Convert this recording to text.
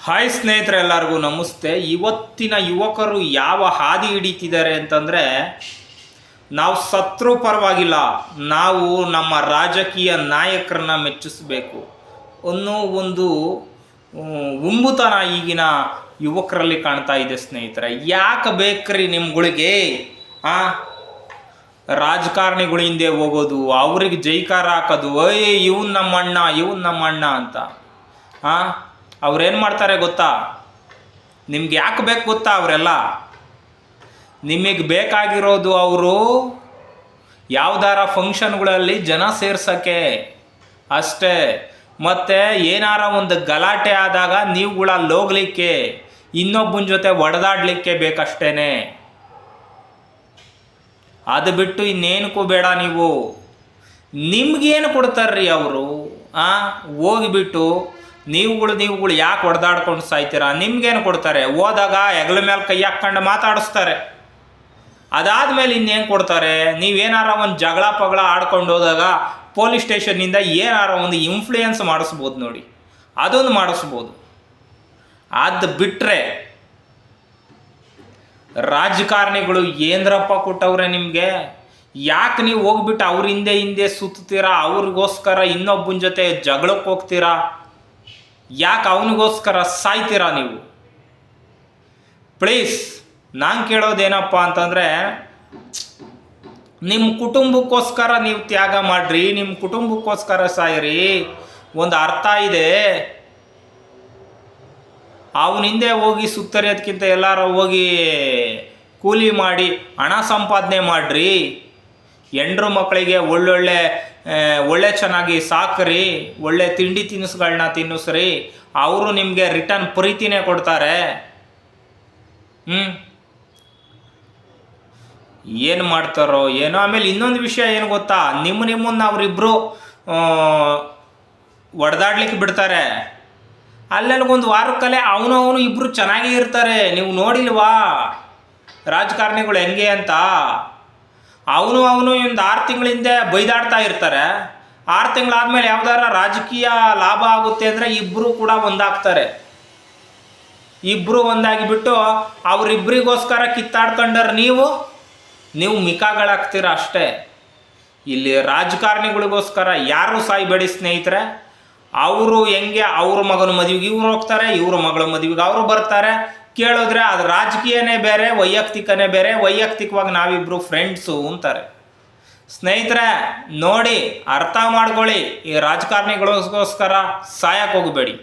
Hi ಸ್ನೇಹಿತರೆ, ಎಲ್ಲರಿಗೂ ನಮಸ್ತೆ. ಇವತ್ತಿನ ಯುವಕರು ಯಾವ ಹಾದಿ ಹಿಡಿತಿದ್ದಾರೆ ಅಂತಂದರೆ, ನಾವು ಸತ್ರೂ ಪರವಾಗಿಲ್ಲ, ನಾವು ನಮ್ಮ ರಾಜಕೀಯ ನಾಯಕರನ್ನ ಮೆಚ್ಚಿಸಬೇಕು ಅನ್ನೋ ಒಂದು ಉಂಬುತನ ಈಗಿನ ಯುವಕರಲ್ಲಿ ಕಾಣ್ತಾ ಇದೆ ಸ್ನೇಹಿತರೆ. ಯಾಕೆ ಬೇಕ್ರಿ ನಿಮ್ಗಳಿಗೆ ರಾಜಕಾರಣಿಗಳ ಹಿಂದೆ ಹೋಗೋದು, ಅವ್ರಿಗೆ ಜೈಕಾರ ಹಾಕೋದು, ಇವನ್ ನಮ್ಮ ಅಣ್ಣ ಅಂತ. ಅವ್ರೇನು ಮಾಡ್ತಾರೆ ಗೊತ್ತಾ? ನಿಮ್ಗೆ ಯಾಕೆ ಬೇಕು ಗೊತ್ತಾ? ಅವರೆಲ್ಲ ನಿಮಗೆ ಬೇಕಾಗಿರೋದು ಅವರು ಯಾವ್ದಾರ ಫಂಕ್ಷನ್ಗಳಲ್ಲಿ ಜನ ಸೇರ್ಸೋಕ್ಕೆ ಅಷ್ಟೇ. ಮತ್ತು ಏನಾರ ಒಂದು ಗಲಾಟೆ ಆದಾಗ ನೀವುಗಳಲ್ಲಿ ಹೋಗ್ಲಿಕ್ಕೆ, ಇನ್ನೊಬ್ಬನ ಜೊತೆ ಒಡೆದಾಡಲಿಕ್ಕೆ ಬೇಕಷ್ಟೇ. ಅದು ಬಿಟ್ಟು ಇನ್ನೇನಕ್ಕೂ ಬೇಡ. ನೀವು ನಿಮ್ಗೇನು ಕೊಡ್ತಾರ್ರಿ ಅವರು? ಹೋಗಿಬಿಟ್ಟು ನೀವುಗಳು ಯಾಕೆ ಹೊಡೆದಾಡ್ಕೊಂಡು ಸಾಯ್ತೀರಾ? ನಿಮ್ಗೇನು ಕೊಡ್ತಾರೆ? ಹೋದಾಗ ಹೆಗಲ ಮೇಲೆ ಕೈ ಹಾಕ್ಕೊಂಡು ಮಾತಾಡಿಸ್ತಾರೆ. ಅದಾದಮೇಲೆ ಇನ್ನೇನು ಕೊಡ್ತಾರೆ? ನೀವೇನಾರ ಒಂದು ಜಗಳ ಪಗಳ ಆಡ್ಕೊಂಡು ಹೋದಾಗ ಪೊಲೀಸ್ ಸ್ಟೇಷನ್ನಿಂದ ಏನಾರ ಒಂದು ಇನ್ಫ್ಲೂಯೆನ್ಸ್ ಮಾಡಿಸ್ಬೋದು ನೋಡಿ, ಅದೊಂದು ಮಾಡಿಸ್ಬೋದು. ಅದು ಬಿಟ್ಟರೆ ರಾಜಕಾರಣಿಗಳು ಏನರಪ್ಪ ಕೊಟ್ಟವ್ರೆ ನಿಮಗೆ? ಯಾಕೆ ನೀವು ಹೋಗ್ಬಿಟ್ಟು ಅವ್ರ ಹಿಂದೆ ಸುತ್ತೀರಾ? ಅವ್ರಿಗೋಸ್ಕರ ಇನ್ನೊಬ್ಬನ ಜೊತೆ ಜಗಳಕ್ಕೆ ಹೋಗ್ತೀರಾ? ಯಾಕೆ ಅವನಿಗೋಸ್ಕರ ಸಾಯ್ತೀರಾ ನೀವು? ಪ್ಲೀಸ್, ನಾನು ಕೇಳೋದೇನಪ್ಪ ಅಂತಂದರೆ, ನಿಮ್ಮ ಕುಟುಂಬಕ್ಕೋಸ್ಕರ ನೀವು ತ್ಯಾಗ ಮಾಡಿರಿ, ನಿಮ್ಮ ಕುಟುಂಬಕ್ಕೋಸ್ಕರ ಸಾಯಿರಿ. ಒಂದು ಅರ್ಥ ಇದೆ. ಅವನ ಹಿಂದೆ ಹೋಗಿ ಸುತ್ತರಿಯೋದಕ್ಕಿಂತ ಎಲ್ಲಾರ ಹೋಗಿ ಕೂಲಿ ಮಾಡಿ ಹಣ ಸಂಪಾದನೆ ಮಾಡಿರಿ. ಹೆಂಡ್ರು ಮಕ್ಕಳಿಗೆ ಒಳ್ಳೆ ಚೆನ್ನಾಗಿ ಸಾಕ್ರಿ, ಒಳ್ಳೆ ತಿಂಡಿ ತಿನಿಸುಗಳನ್ನ ತಿನ್ನಿಸ್ರಿ. ಅವರು ನಿಮಗೆ ರಿಟರ್ನ್ ಪ್ರೀತಿನೇ ಕೊಡ್ತಾರೆ. ಏನು ಮಾಡ್ತಾರೋ ಏನೋ. ಆಮೇಲೆ ಇನ್ನೊಂದು ವಿಷಯ ಏನು ಗೊತ್ತಾ? ನಿಮ್ಮನ್ನ ಅವರಿಬ್ಬರು ಒಡೆದಾಡ್ಲಿಕ್ಕೆ ಬಿಡ್ತಾರೆ. ಅಲ್ಲೆಲ್ಗೊಂದು ವಾರಕ್ಕಲ್ಲೇ ಅವನು ಇಬ್ಬರು ಚೆನ್ನಾಗೇ ಇರ್ತಾರೆ. ನೀವು ನೋಡಿಲ್ವಾ ರಾಜಕಾರಣಿಗಳು ಹೆಂಗೆ ಅಂತ? ಅವನು ಒಂದು 6 ತಿಂಗಳಿಂದ ಬೈದಾಡ್ತಾ ಇರ್ತಾರೆ. 6 ತಿಂಗಳಾದ್ಮೇಲೆ ಯಾವ್ದಾರ ರಾಜಕೀಯ ಲಾಭ ಆಗುತ್ತೆ ಅಂದರೆ ಇಬ್ಬರು ಕೂಡ ಒಂದಾಗ್ತಾರೆ. ಇಬ್ಬರು ಒಂದಾಗಿಬಿಟ್ಟು ಅವರಿಬ್ಬರಿಗೋಸ್ಕರ ಕಿತ್ತಾಡ್ಕೊಂಡ್ರೆ ನೀವು ಮಿಕಾಗಳಾಗ್ತೀರ ಅಷ್ಟೇ. ಇಲ್ಲಿ ರಾಜಕಾರಣಿಗಳಿಗೋಸ್ಕರ ಯಾರು ಸಾಯ್ಬೇಡಿ ಸ್ನೇಹಿತರೆ. ಅವರು ಹೆಂಗೆ ಅವ್ರ ಮಗನ ಮದುವೆಗೆ ಇವ್ರು ಹೋಗ್ತಾರೆ, ಇವ್ರ ಮಗಳ ಮದುವೆಗೆ ಅವರು ಬರ್ತಾರೆ. ಕೇಳಿದ್ರೆ ಅದು ರಾಜಕೀಯನೇ ಬೇರೆ, ವೈಯಕ್ತಿಕನೇ ಬೇರೆ. ವೈಯಕ್ತಿಕವಾಗಿ ನಾವಿಬ್ಬರು ಫ್ರೆಂಡ್ಸು ಅಂತಾರೆ. ಸ್ನೇಹಿತರೆ ನೋಡಿ, ಅರ್ಥ ಮಾಡ್ಕೊಳ್ಳಿ. ಈ ರಾಜಕಾರಣಿಗಳಿಗೋಸ್ಕರ ಸಾಯಕ್ಕೆ ಹೋಗಬೇಡಿ.